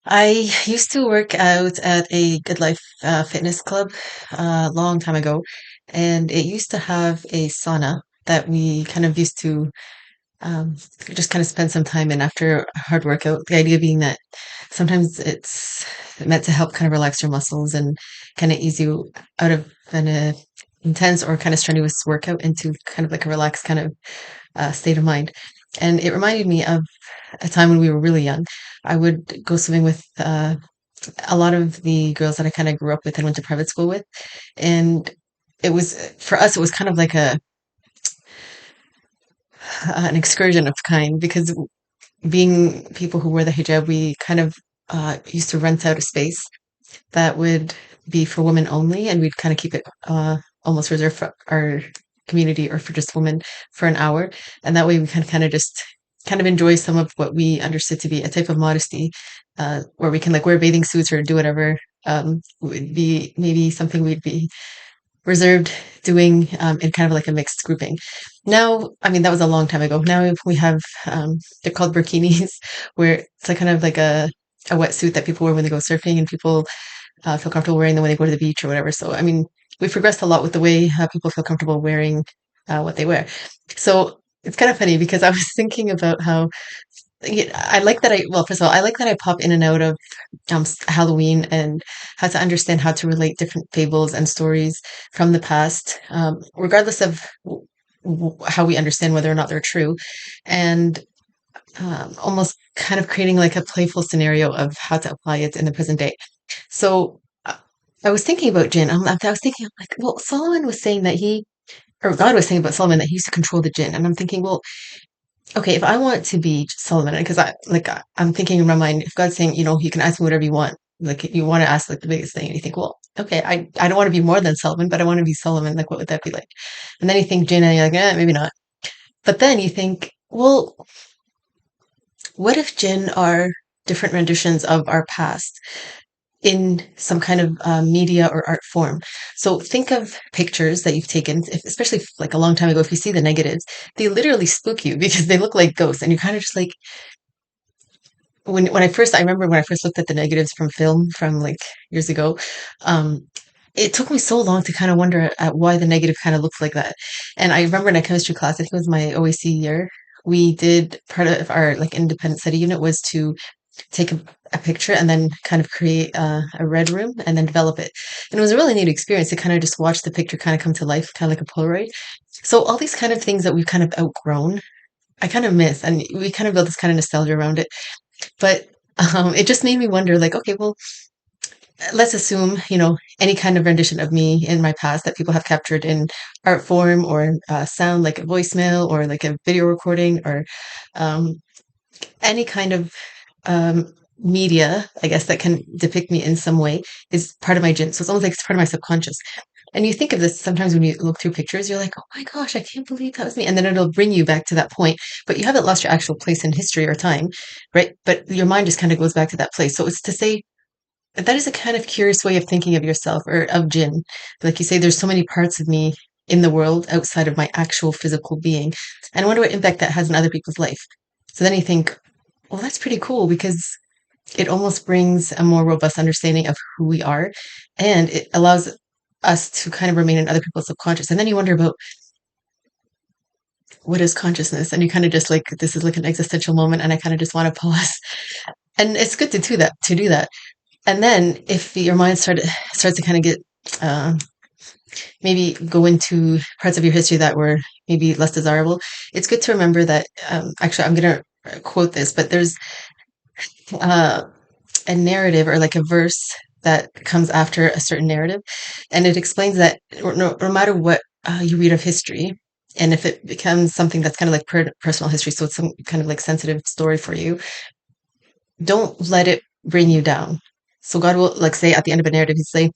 I used to work out at a Good Life fitness club a long time ago, and it used to have a sauna that we kind of used to um, just kind of spend some time in after a hard workout. The idea being that sometimes it's meant to help kind of relax your muscles and kind of ease you out of an intense or kind of strenuous workout into kind of like a relaxed kind of state of mind. And it reminded me of a time when we were really young. I would go swimming with a lot of the girls that I kind of grew up with and went to private school with. And it was, for us, it was kind of like an excursion of kind because being people who wear the hijab, we kind of used to rent out a space that would be for women only, and we'd kind of keep it almost reserved for our community or for just women for an hour. And that way we can kind of just kind of enjoy some of what we understood to be a type of modesty, where we can like wear bathing suits or do whatever would be maybe something we'd be reserved doing in kind of like a mixed grouping. Now, I mean, that was a long time ago. Now we have, they're called burkinis, where it's like kind of like a wetsuit that people wear when they go surfing, and people feel comfortable wearing them when they go to the beach or whatever. So, I mean, we've progressed a lot with the way people feel comfortable wearing what they wear. So it's kind of funny because I was thinking about how yeah, I like that well, first of all, I like that I pop in and out of Halloween and how to understand how to relate different fables and stories from the past, regardless of how we understand whether or not they're true, and almost kind of creating like a playful scenario of how to apply it in the present day. So I was thinking about jinn. I was thinking, like, well, Solomon was saying that or God was saying about Solomon that he used to control the jinn. And I'm thinking, well, okay, if I want to be Solomon, because I'm thinking in my mind, if God's saying, you can ask me whatever you want, like you want to ask like the biggest thing, and you think, well, okay, I don't want to be more than Solomon, but I want to be Solomon. Like, what would that be like? And then you think jinn, and you're like, maybe not. But then you think, well, what if jinn are different renditions of our past in some kind of media or art form? So think of pictures that you've taken, especially like a long time ago. If you see the negatives, they literally spook you because they look like ghosts, and you're kind of just like, I remember when I first looked at the negatives from film from like years ago, um, it took me so long to kind of wonder at why the negative kind of looks like that. And I remember in a chemistry class, I think it was my OAC year, we did part of our like independent study unit was to take a picture and then kind of create a red room and then develop it. And it was a really neat experience to kind of just watch the picture kind of come to life, kind of like a Polaroid. So all these kind of things that we've kind of outgrown, I kind of miss, and we kind of built this kind of nostalgia around it. But it just made me wonder, like, okay, well, let's assume, any kind of rendition of me in my past that people have captured in art form or sound, like a voicemail or like a video recording or um, any kind of media, I guess, that can depict me in some way is part of my gene. So it's almost like it's part of my subconscious. And you think of this sometimes when you look through pictures, you're like, oh my gosh, I can't believe that was me. And then it'll bring you back to that point, but you haven't lost your actual place in history or time, right? But your mind just kind of goes back to that place. So it's to say that is a kind of curious way of thinking of yourself or of Jin. Like you say, there's so many parts of me in the world outside of my actual physical being. And I wonder what impact that has in other people's life. So then you think, well, that's pretty cool because it almost brings a more robust understanding of who we are, and it allows us to kind of remain in other people's subconscious. And then you wonder about what is consciousness, and you kind of just like this is like an existential moment, and I kind of just want to pause. And it's good to do that. To do that, and then if your mind starts to kind of get maybe go into parts of your history that were maybe less desirable, it's good to remember that. Actually, I'm going to quote this, but there's uh, a narrative or like a verse that comes after a certain narrative, and it explains that no matter what you read of history, and if it becomes something that's kind of like personal history, so it's some kind of like sensitive story for you, don't let it bring you down. So God will like say at the end of a narrative, He'd say,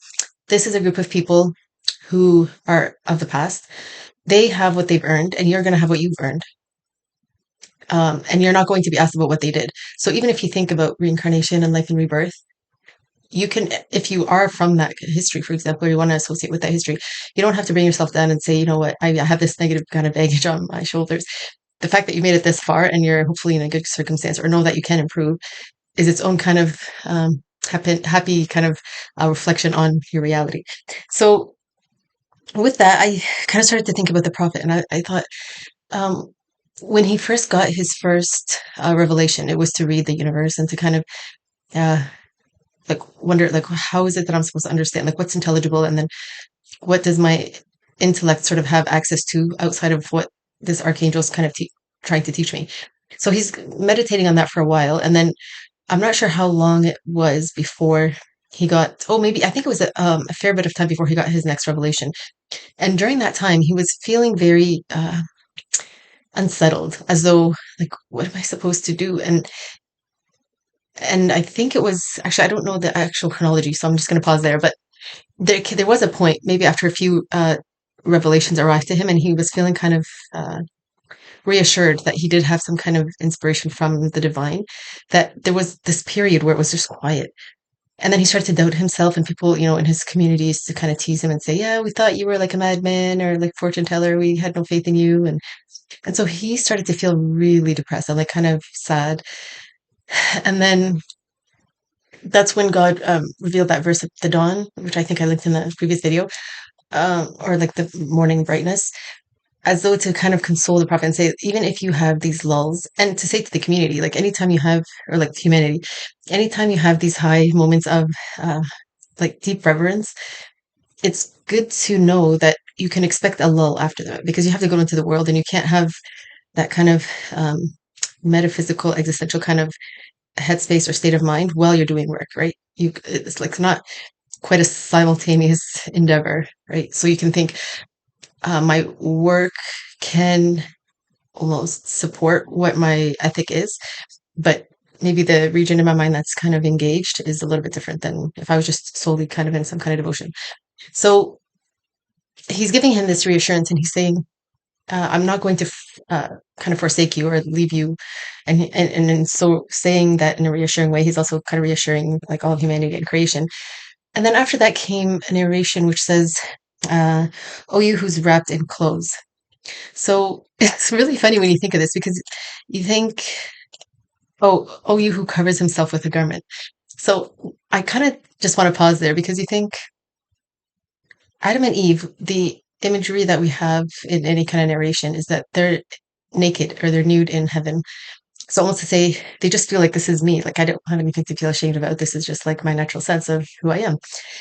"This is a group of people who are of the past. They have what they've earned, and you're going to have what you've earned." And you're not going to be asked about what they did. So even if you think about reincarnation and life and rebirth, you can, if you are from that history, for example, or you want to associate with that history, you don't have to bring yourself down and say, you know what, I have this negative kind of baggage on my shoulders. The fact that you made it this far and you're hopefully in a good circumstance or know that you can improve is its own kind of happy kind of reflection on your reality. So with that, I kind of started to think about the prophet, and I thought um, when he first got his first revelation, it was to read the universe and to kind of uh, like wonder like how is it that I'm supposed to understand like what's intelligible, and then what does my intellect sort of have access to outside of what this archangel's kind of trying to teach me. So he's meditating on that for a while, and then I'm not sure how long it was before he got, oh, maybe, I think it was a fair bit of time before he got his next revelation. And during that time, he was feeling very unsettled, as though, like, what am I supposed to do? And I think it was actually, I don't know the actual chronology, so I'm just going to pause there. But there was a point, maybe after a few revelations arrived to him, and he was feeling kind of reassured that he did have some kind of inspiration from the divine, that there was this period where it was just quiet. And then he started to doubt himself, and people, in his communities to kind of tease him and say, "Yeah, we thought you were like a madman or like fortune teller. We had no faith in you." And so he started to feel really depressed and like kind of sad. And then that's when God revealed that verse of the dawn, which I think I linked in the previous video, or like the morning brightness, as though to kind of console the prophet and say, even if you have these lulls, and to say to the community, like anytime you have, or like humanity, anytime you have these high moments of uh, like deep reverence, it's good to know that you can expect a lull after that, because you have to go into the world and you can't have that kind of um, metaphysical, existential kind of headspace or state of mind while you're doing work, right? It's like not quite a simultaneous endeavor, right? So you can think, my work can almost support what my ethic is, but maybe the region in my mind that's kind of engaged is a little bit different than if I was just solely kind of in some kind of devotion. So he's giving him this reassurance, and he's saying, I'm not going to kind of forsake you or leave you. And in so saying that in a reassuring way, he's also kind of reassuring like all of humanity and creation. And then after that came a narration which says, uh, "Oh, you who's wrapped in clothes." So it's really funny when you think of this, because you think, "Oh, you who covers himself with a garment." So I kind of just want to pause there, because you think Adam and Eve, the imagery that we have in any kind of narration is that they're naked or they're nude in heaven. So almost to say they just feel like this is me. Like I don't have anything to feel ashamed about. This is just like my natural sense of who I am.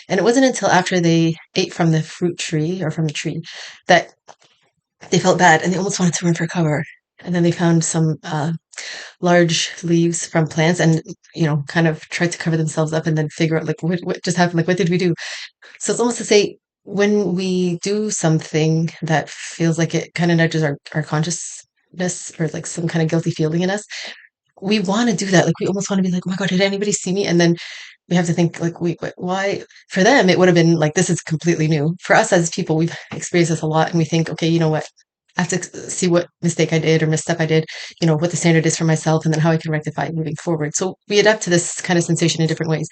And it wasn't until after they ate from the fruit tree or from the tree that they felt bad and they almost wanted to run for cover. And then they found some large leaves from plants and, kind of tried to cover themselves up and then figure out like what just happened? Like, what did we do? So it's almost to say when we do something that feels like it kind of nudges our consciousness or like some kind of guilty feeling in us, we want to do that. Like we almost want to be like, oh my God, did anybody see me? And then we have to think like, wait, why? For them, it would have been like, this is completely new. For us as people, we've experienced this a lot, and we think, okay, you know what? I have to see what mistake I did or misstep I did, what the standard is for myself, and then how I can rectify it moving forward. So we adapt to this kind of sensation in different ways.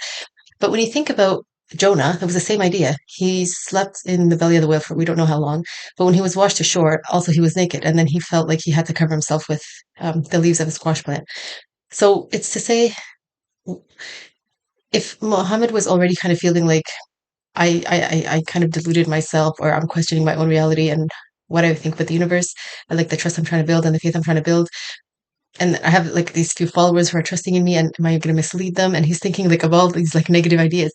But when you think about Jonah, it was the same idea. He slept in the belly of the whale for we don't know how long, but when he was washed ashore, also he was naked, and then he felt like he had to cover himself with the leaves of a squash plant. So it's to say, if Muhammad was already kind of feeling like I kind of deluded myself, or I'm questioning my own reality and what I think about the universe, and like the trust I'm trying to build and the faith I'm trying to build, and I have like these few followers who are trusting in me, and am I going to mislead them? And he's thinking like of all these like negative ideas.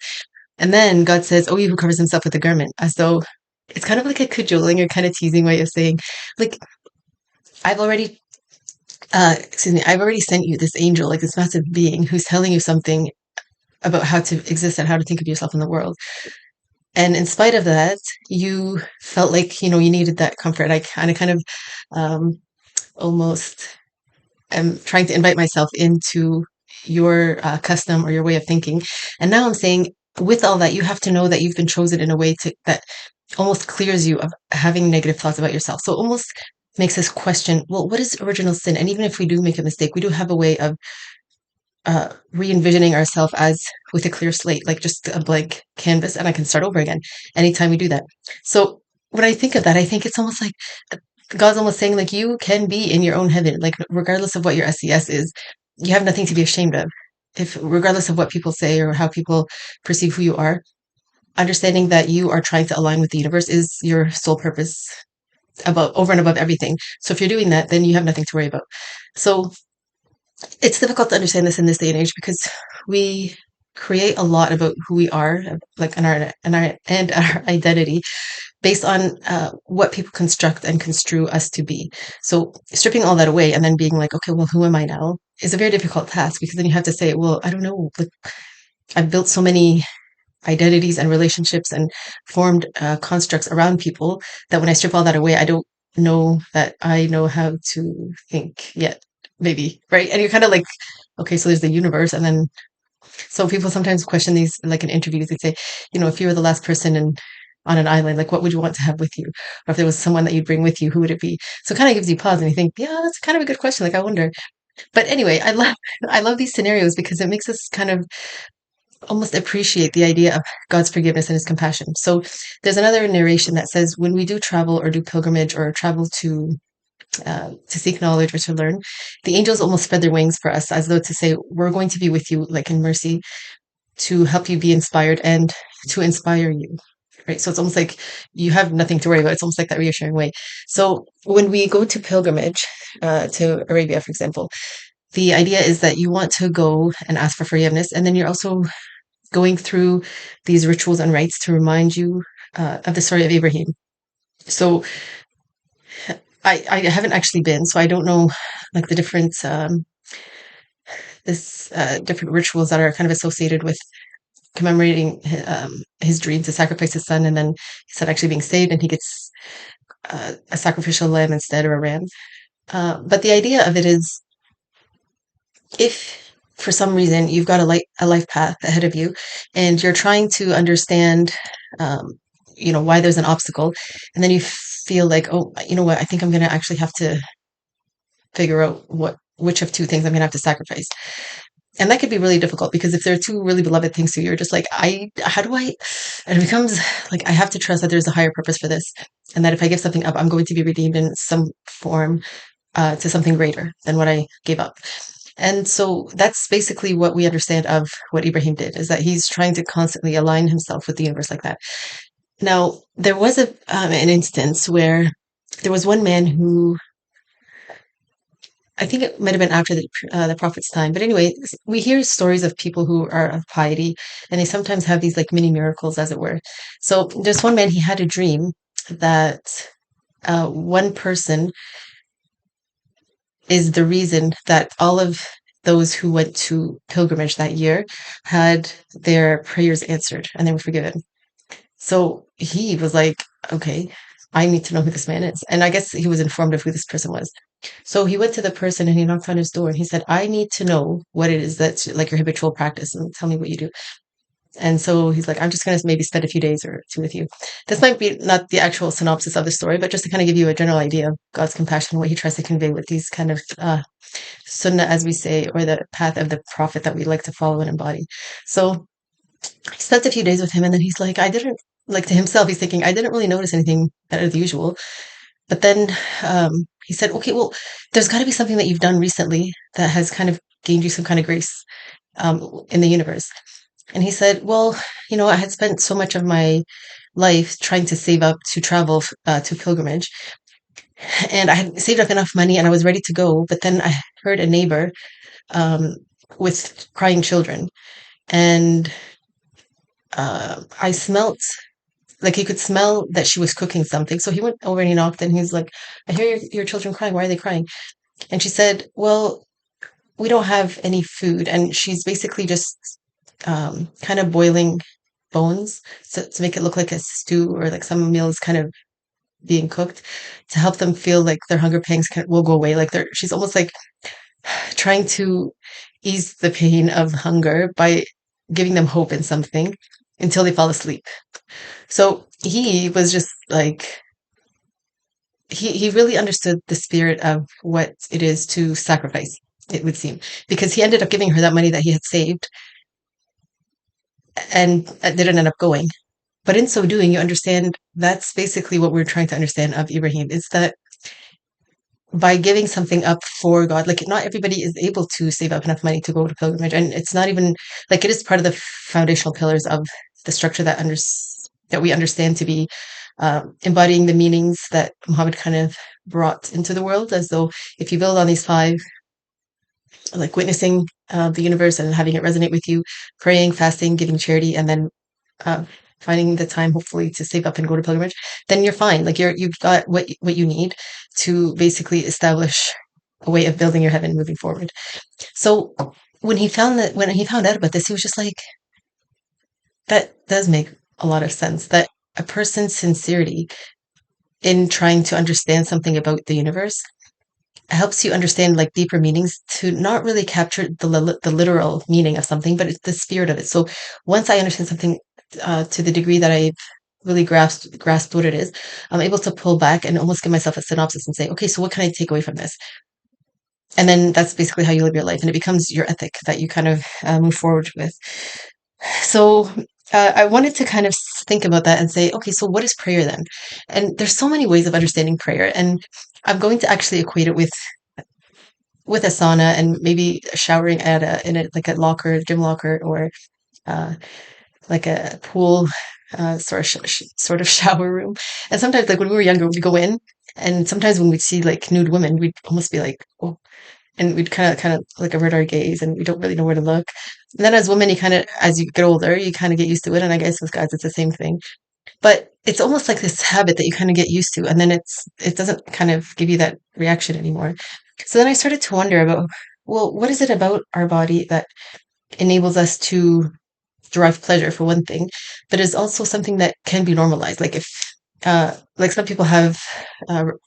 And then God says, "Oh, he who covers himself with a garment," as though it's kind of like a cajoling or kind of teasing way of saying, like, I've already, I've already sent you this angel, like this massive being who's telling you something about how to exist and how to think of yourself in the world. And in spite of that, you felt like, you needed that comfort. I kind of, um, almost am trying to invite myself into your custom or your way of thinking. And now I'm saying, with all that, you have to know that you've been chosen in a way that almost clears you of having negative thoughts about yourself. So it almost makes us question, well, what is original sin? And even if we do make a mistake, we do have a way of re-envisioning ourselves as with a clear slate, like just a blank canvas, and I can start over again anytime we do that. So when I think of that, I think it's almost like God's almost saying, like, you can be in your own heaven, like regardless of what your SES is, you have nothing to be ashamed of. if regardless of what people say or how people perceive who you are, understanding that you are trying to align with the universe is your sole purpose above over and above everything. So if you're doing that, then you have nothing to worry about. So it's difficult to understand this in this day and age because we create a lot about who we are, like and our identity based on what people construct and construe us to be. So stripping all that away and then being like, okay, well, who am I now? Is a very difficult task because then you have to say, well, I don't know. Like, I've built so many identities and relationships and formed constructs around people that when I strip all that away, I don't know that I know how to think yet, maybe, right? And you're kind of like, okay, so there's the universe. And then, so people sometimes question these, like in interviews, they say, if you were the last person on an island, like what would you want to have with you? Or if there was someone that you'd bring with you, who would it be? So it kind of gives you pause and you think, yeah, that's kind of a good question. Like, I wonder. But anyway, I love these scenarios because it makes us kind of almost appreciate the idea of God's forgiveness and his compassion. So there's another narration that says when we do travel or do pilgrimage or travel to seek knowledge or to learn, the angels almost spread their wings for us as though to say, we're going to be with you like in mercy to help you be inspired and to inspire you. Right. So it's almost like you have nothing to worry about. It's almost like that reassuring way. So when we go to pilgrimage, to Arabia, for example, the idea is that you want to go and ask for forgiveness. And then you're also going through these rituals and rites to remind you of the story of Abraham. So I haven't actually been, so I don't know like the different this different rituals that are kind of associated with commemorating his dream to sacrifice his son, and then he said actually being saved, and he gets a sacrificial lamb instead or a ram. But the idea of it is, if for some reason you've got a life path ahead of you, and you're trying to understand, um, why there's an obstacle, and then you feel like, oh, you know what, I think I'm going to actually have to figure out which of two things I'm going to have to sacrifice. And that could be really difficult because if there are two really beloved things to you, you're just like, how do I, and it becomes like, I have to trust that there's a higher purpose for this. And that if I give something up, I'm going to be redeemed in some form, to something greater than what I gave up. And so that's basically what we understand of what Ibrahim did, is that he's trying to constantly align himself with the universe like that. Now, there was an instance where there was one man who, I think it might have been after the prophet's time. But anyway, we hear stories of people who are of piety, and they sometimes have these like mini miracles, as it were. So there's one man, he had a dream that one person is the reason that all of those who went to pilgrimage that year had their prayers answered and they were forgiven. So he was like, okay, I need to know who this man is. And I guess he was informed of who this person was. So he went to the person and he knocked on his door and he said, I need to know what it is that's like your habitual practice and tell me what you do. And so he's like, I'm just going to maybe spend a few days or two with you. This might be not the actual synopsis of the story, but just to kind of give you a general idea of God's compassion, what he tries to convey with these kind of sunnah, as we say, or the path of the prophet that we like to follow and embody. So he spent a few days with him and then he's like, I didn't, like to himself, he's thinking, I didn't really notice anything out of the usual. But then he said, okay, well, there's got to be something that you've done recently that has kind of gained you some kind of grace in the universe. And he said, well, I had spent so much of my life trying to save up to travel to pilgrimage. And I had saved up enough money and I was ready to go. But then I heard a neighbor um, with crying children. And I smelt, like he could smell that she was cooking something. So he went over and he knocked and he's like, I hear your children crying. Why are they crying? And she said, well, we don't have any food. And she's basically just kind of boiling bones to make it look like a stew or like some meal is kind of being cooked to help them feel like their hunger pangs will go away. Like she's almost like trying to ease the pain of hunger by giving them hope in something until they fall asleep. So he was just like, he really understood the spirit of what it is to sacrifice, it would seem, because he ended up giving her that money that he had saved and didn't end up going. But in so doing, you understand that's basically what we're trying to understand of Ibrahim is that by giving something up for God. Like not everybody is able to save up enough money to go to pilgrimage, and it's not even like it is part of the foundational pillars of the structure that we understand to be embodying the meanings that Muhammad kind of brought into the world. As though if you build on these five, like witnessing the universe and having it resonate with you, praying, fasting, giving charity, and then uh, finding the time, hopefully, to save up and go to pilgrimage, then you're fine. Like you've got what you need to basically establish a way of building your heaven moving forward. So when he found out about this, he was just like, that does make a lot of sense. That a person's sincerity in trying to understand something about the universe helps you understand like deeper meanings to not really capture the literal meaning of something, but it's the spirit of it. So once I understand something to the degree that I really grasped what it is, I'm able to pull back and almost give myself a synopsis and say, okay, so what can I take away from this? And then that's basically how you live your life, and it becomes your ethic that you kind of move forward with. So I wanted to kind of think about that and say, okay, so what is prayer then? And there's so many ways of understanding prayer, and I'm going to actually equate it with a sauna and maybe showering at in a like a locker, gym locker, or uh, like a pool sort of shower room. And sometimes, like when we were younger, we go in, and sometimes when we'd see like nude women, we'd almost be like, oh, and we'd kind of like avert our gaze, and we don't really know where to look. And then as women, you kind of, as you get older, you kind of get used to it. And I guess with guys, it's the same thing. But it's almost like this habit that you kind of get used to, and then it doesn't kind of give you that reaction anymore. So then I started to wonder about, well, what is it about our body that enables us to derive pleasure for one thing, but is also something that can be normalized. Like if like some people have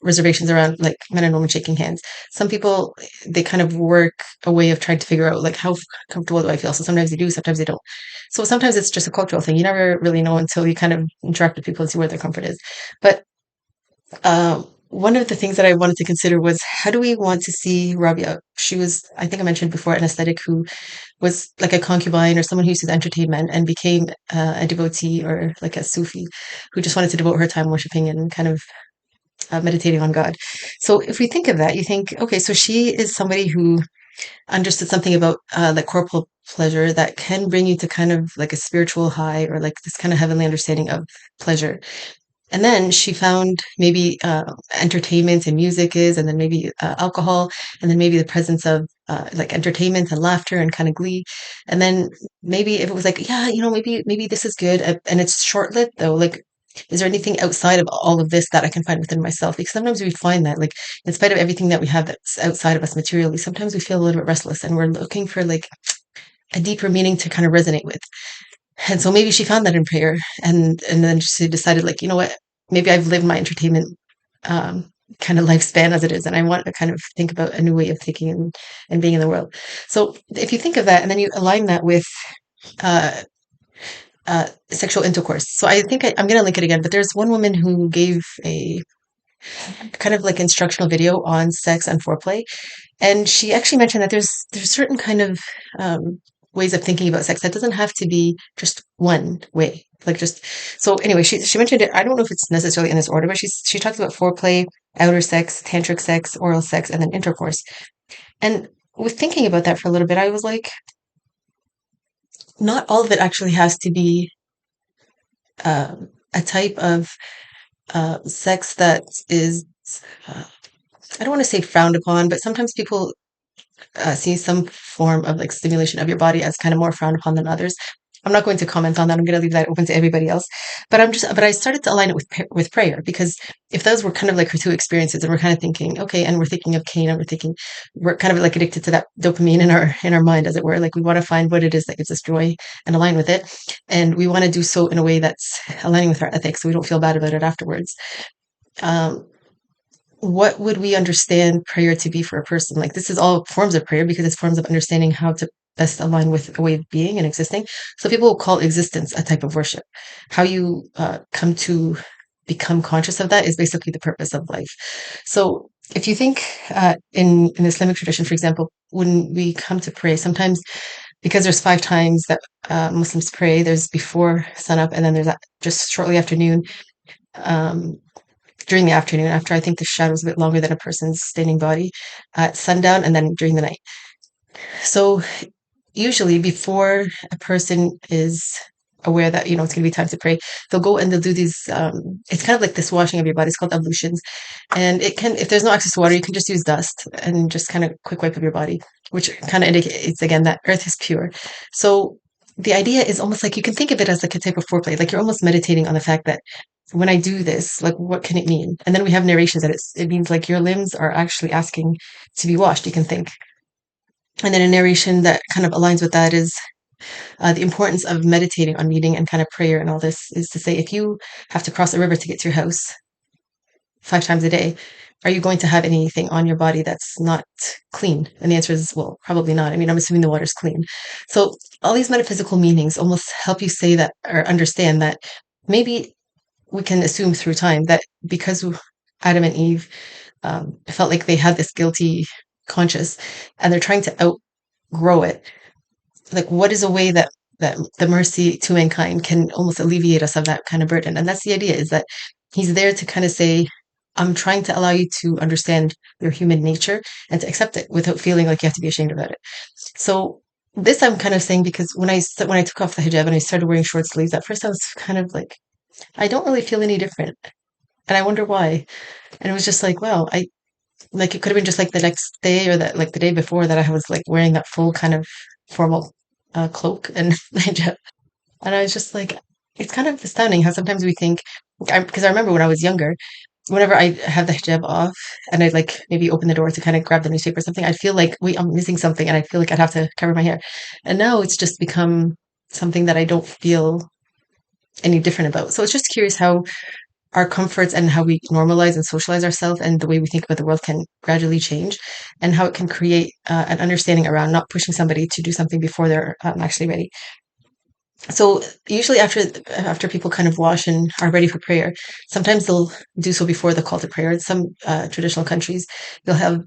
reservations around like men and women shaking hands. Some people they kind of work a way of trying to figure out like how comfortable do I feel. So sometimes they do, sometimes they don't. So sometimes it's just a cultural thing. You never really know until you kind of interact with people and see where their comfort is. But one of the things that I wanted to consider was how do we want to see Rabia? She was, I think I mentioned before, an aesthetic who was like a concubine or someone who used to entertain men and became a devotee or like a Sufi who just wanted to devote her time worshiping and kind of meditating on God. So if we think of that, you think, okay, so she is somebody who understood something about like corporal pleasure that can bring you to kind of like a spiritual high or like this kind of heavenly understanding of pleasure. And then she found maybe entertainment and music is, and then maybe alcohol, and then maybe the presence of like entertainment and laughter and kind of glee. And then maybe if it was like, yeah, maybe this is good, and it's short lived though. Like, is there anything outside of all of this that I can find within myself? Because sometimes we find that, like, in spite of everything that we have that's outside of us materially, sometimes we feel a little bit restless, and we're looking for like a deeper meaning to kind of resonate with. And so maybe she found that in prayer, and then she decided, like, you know what, maybe I've lived my entertainment um, kind of lifespan as it is, and I want to kind of think about a new way of thinking and being in the world. So if you think of that, and then you align that with uh, sexual intercourse. So I think I'm going to link it again, but there's one woman who gave a kind of like instructional video on sex and foreplay, and she actually mentioned that there's certain kind of ways of thinking about sex that doesn't have to be just one way. Like just so anyway, she mentioned it. I don't know if it's necessarily in this order, but she talks about foreplay, outer sex, tantric sex, oral sex, and then intercourse. And with thinking about that for a little bit, I was like, not all of it actually has to be a type of sex that is. Uh, I don't want to say frowned upon, but sometimes people see some form of like stimulation of your body as kind of more frowned upon than others. I'm not going to comment on that. I'm going to leave that open to everybody else. But I started to align it with prayer because if those were kind of like her two experiences, and we're kind of thinking, okay, and we're thinking of Cain, and we're kind of like addicted to that dopamine in our mind, as it were. Like we want to find what it is that gives us joy and align with it, and we want to do so in a way that's aligning with our ethics, so we don't feel bad about it afterwards. Um, what would we understand prayer to be for a person? Like this is all forms of prayer because it's forms of understanding how to best align with a way of being and existing. So people will call existence a type of worship. How you come to become conscious of that is basically the purpose of life. So if you think in the Islamic tradition, for example, when we come to pray, sometimes because there's five times that Muslims pray, there's before sunup and then there's just shortly after noon. Um, during the afternoon, after I think the shadow is a bit longer than a person's standing body, at sundown, and then during the night. So usually before a person is aware that it's going to be time to pray, they'll go and they'll do these it's kind of like this washing of your body. It's called ablutions, and it can, if there's no access to water, you can just use dust and just kind of quick wipe of your body, which kind of indicates again that earth is pure. So the idea is almost like you can think of it as like a type of foreplay, like you're almost meditating on the fact that when I do this, like what can it mean? And then we have narrations that it means like your limbs are actually asking to be washed, you can think. And then a narration that kind of aligns with that is the importance of meditating on meeting and kind of prayer and all this is to say, if you have to cross a river to get to your house 5 times a day, are you going to have anything on your body that's not clean? And the answer is, well, probably not. I mean, I'm assuming the water's clean. So all these metaphysical meanings almost help you say that or understand that maybe we can assume through time that because Adam and Eve felt like they had this guilty conscience and they're trying to outgrow it, like what is a way that the mercy to mankind can almost alleviate us of that kind of burden? And that's the idea, is that he's there to kind of say, I'm trying to allow you to understand your human nature and to accept it without feeling like you have to be ashamed about it. So this I'm kind of saying because when I took off the hijab and I started wearing short sleeves, at first I was kind of like, I don't really feel any different, and I wonder why. And it was just like, well, I like, it could have been just like the next day or that like the day before that I was like wearing that full kind of formal cloak and hijab. And I was just like, it's kind of astounding how sometimes we think, because I remember when I was younger, whenever I have the hijab off and I'd like maybe open the door to kind of grab the newspaper or something, I'd feel like, wait, I'm missing something. And I feel like I'd have to cover my hair. And now it's just become something that I don't feel any different about. So it's just curious how our comforts and how we normalize and socialize ourselves and the way we think about the world can gradually change, and how it can create an understanding around not pushing somebody to do something before they're actually ready. So usually after people kind of wash and are ready for prayer, sometimes they'll do so before the call to prayer. In some traditional countries, they'll have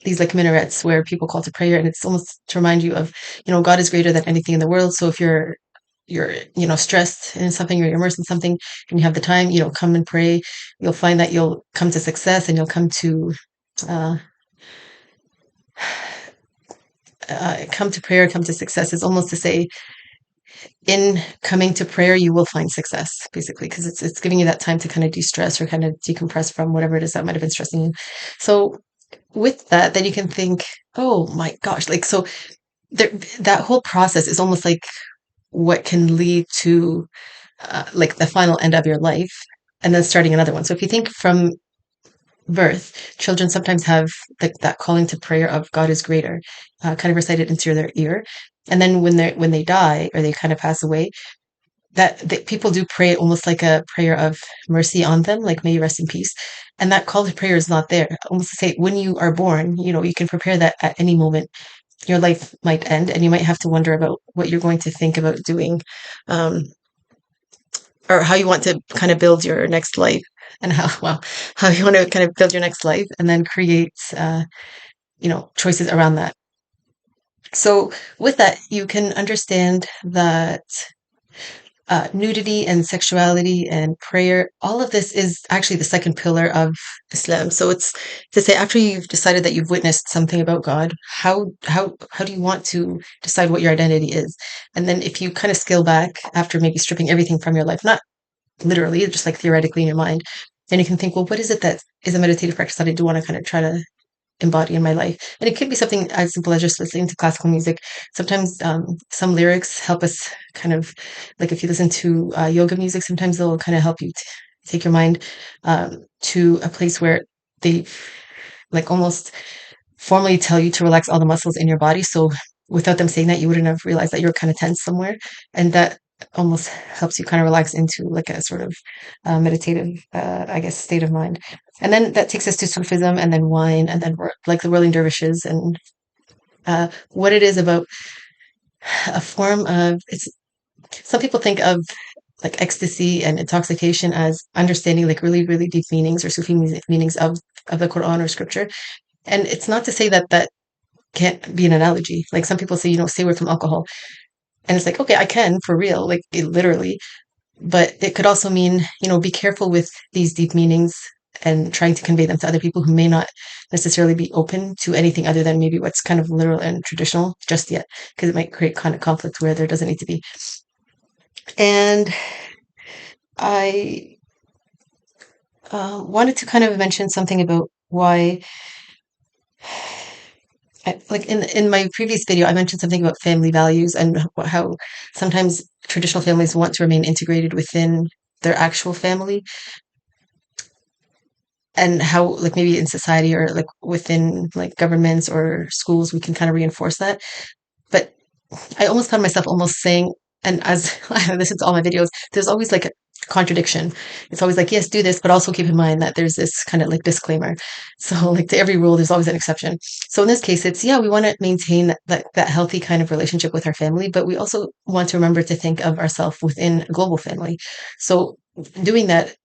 these like minarets where people call to prayer, and it's almost to remind you of, God is greater than anything in the world. So if you're stressed in something or you're immersed in something and you have the time, come and pray. You'll find that you'll come to success and you'll uh, come to prayer, come to success. Is almost to say, in coming to prayer, you will find success, basically, because it's giving you that time to kind of de-stress or kind of decompress from whatever it is that might have been stressing you. So with that, then you can think, oh my gosh, like, so there, that whole process is almost like what can lead to like the final end of your life and then starting another one. So if you think from birth, children sometimes have that calling to prayer of God is greater, kind of recited into their ear. And then when they die or they kind of pass away, that people do pray almost like a prayer of mercy on them, like may you rest in peace. And that call to prayer is not there. Almost to say, when you are born, you can prepare that at any moment your life might end, and you might have to wonder about what you're going to think about doing, um, or how you want to kind of build your next life, and how you want to kind of build your next life, and then create choices around that. So with that, you can understand that nudity and sexuality and prayer, all of this is actually the second pillar of Islam. So it's to say, after you've decided that you've witnessed something about God, how do you want to decide what your identity is? And then if you kind of scale back after maybe stripping everything from your life, not literally, just like theoretically in your mind, then you can think, well, what is it that is a meditative practice that I do want to kind of try to embody in my life? And it could be something as simple as just listening to classical music. Sometimes some lyrics help us kind of, like if you listen to yoga music, sometimes they'll kind of help you take your mind to a place where they like almost formally tell you to relax all the muscles in your body. So without them saying that, you wouldn't have realized that you were kind of tense somewhere. And that almost helps you kind of relax into like a sort of meditative, I guess, state of mind. And then that takes us to Sufism and then wine and then like the whirling dervishes and what it is about a form of it's. Some people think of like ecstasy and intoxication as understanding like really, really deep meanings or Sufi meanings of the Quran or scripture. And it's not to say that that can't be an analogy. Like some people say, stay away from alcohol. And it's like, okay, I can for real, like it, literally. But it could also mean, be careful with these deep meanings and trying to convey them to other people who may not necessarily be open to anything other than maybe what's kind of literal and traditional just yet, because it might create kind of conflict where there doesn't need to be. And I wanted to kind of mention something about why, like in my previous video, I mentioned something about family values and how sometimes traditional families want to remain integrated within their actual family, and how like maybe in society or like within like governments or schools we can kind of reinforce that. But I almost found myself almost saying, and as I listen to all my videos, there's always like a contradiction. It's always like, yes, do this, but also keep in mind that there's this kind of like disclaimer. So like to every rule, there's always an exception. So in this case, it's, yeah, we want to maintain that healthy kind of relationship with our family, but we also want to remember to think of ourselves within a global family. So doing that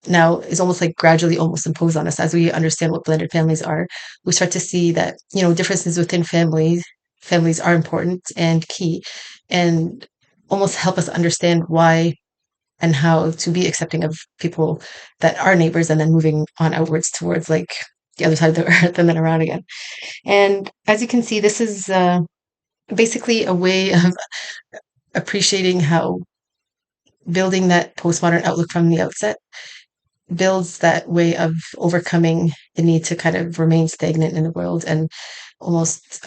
now is almost like gradually almost imposed on us as we understand what blended families are. We start to see that, differences within families are important and key, and almost help us understand why and how to be accepting of people that are neighbors, and then moving on outwards towards like the other side of the earth and then around again. And as you can see, this is basically a way of appreciating how building that postmodern outlook from the outset builds that way of overcoming the need to kind of remain stagnant in the world, and almost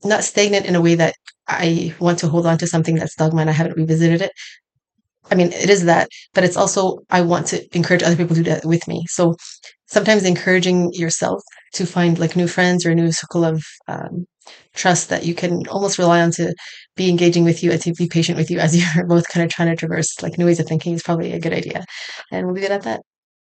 not stagnant in a way that I want to hold on to something that's dogma and I haven't revisited it. I mean, it is that, but it's also I want to encourage other people to do that with me. So sometimes encouraging yourself to find like new friends or a new circle of trust that you can almost rely on to be engaging with you and to be patient with you as you're both kind of trying to traverse like new ways of thinking is probably a good idea. And we'll leave it at that.